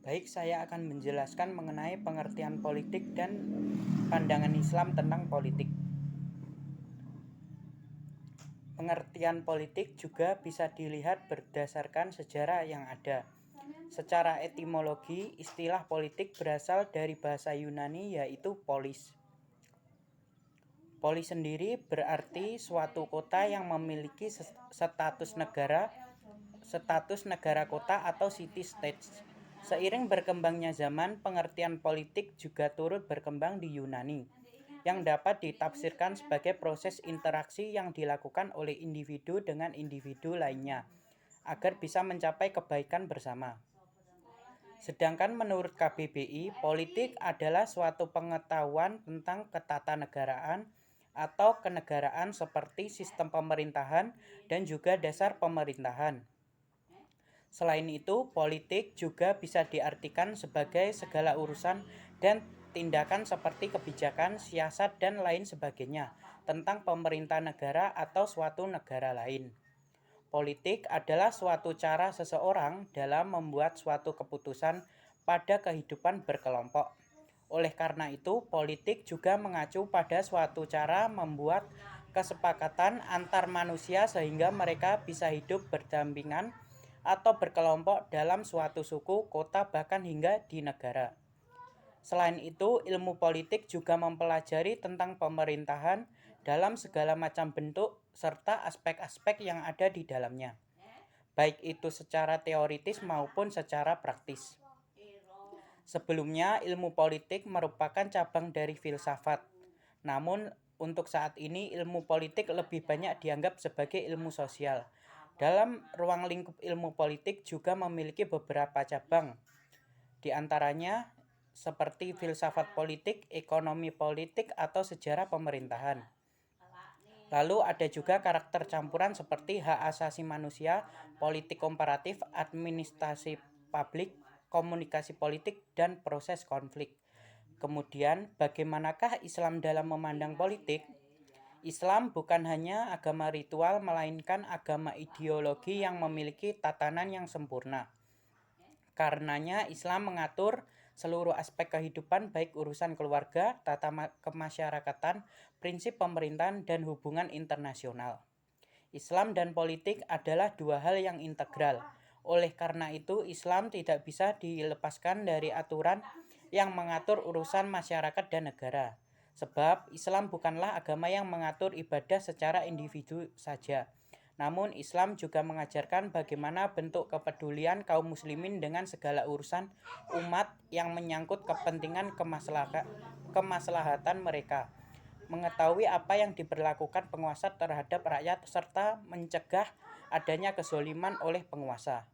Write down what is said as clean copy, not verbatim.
Baik, saya akan menjelaskan mengenai pengertian politik dan pandangan Islam tentang politik. Pengertian politik juga bisa dilihat berdasarkan sejarah yang ada. Secara etimologi, istilah politik berasal dari bahasa Yunani yaitu polis. Polis sendiri berarti suatu kota yang memiliki status negara kota atau city state. Seiring berkembangnya zaman, pengertian politik juga turut berkembang di Yunani, yang dapat ditafsirkan sebagai proses interaksi yang dilakukan oleh individu dengan individu lainnya, agar bisa mencapai kebaikan bersama. Sedangkan menurut KBBI, politik adalah suatu pengetahuan tentang ketatanegaraan atau kenegaraan seperti sistem pemerintahan dan juga dasar pemerintahan. Selain itu, politik juga bisa diartikan sebagai segala urusan dan tindakan seperti kebijakan, siasat, dan lain sebagainya tentang pemerintah negara atau suatu negara lain. Politik adalah suatu cara seseorang dalam membuat suatu keputusan pada kehidupan berkelompok. Oleh karena itu, politik juga mengacu pada suatu cara membuat kesepakatan antar manusia sehingga mereka bisa hidup berdampingan atau berkelompok dalam suatu suku, kota, bahkan hingga di negara. Selain itu, ilmu politik juga mempelajari tentang pemerintahan dalam segala macam bentuk serta aspek-aspek yang ada di dalamnya, baik itu secara teoritis maupun secara praktis. Sebelumnya, ilmu politik merupakan cabang dari filsafat. Namun, untuk saat ini ilmu politik lebih banyak dianggap sebagai ilmu sosial. Dalam ruang lingkup ilmu politik juga memiliki beberapa cabang. Di antaranya seperti filsafat politik, ekonomi politik, atau sejarah pemerintahan. Lalu ada juga karakter campuran seperti hak asasi manusia, politik komparatif, administrasi publik, komunikasi politik, dan proses konflik. Kemudian, bagaimanakah Islam dalam memandang politik? Islam bukan hanya agama ritual, melainkan agama ideologi yang memiliki tatanan yang sempurna. Karenanya, Islam mengatur seluruh aspek kehidupan baik urusan keluarga, tata kemasyarakatan, prinsip pemerintahan, dan hubungan internasional. Islam dan politik adalah dua hal yang integral. Oleh karena itu, Islam tidak bisa dilepaskan dari aturan yang mengatur urusan masyarakat dan negara. Sebab Islam bukanlah agama yang mengatur ibadah secara individu saja. Namun Islam juga mengajarkan bagaimana bentuk kepedulian kaum muslimin dengan segala urusan umat yang menyangkut kepentingan kemaslahatan mereka, mengetahui apa yang diberlakukan penguasa terhadap rakyat serta mencegah adanya kezoliman oleh penguasa.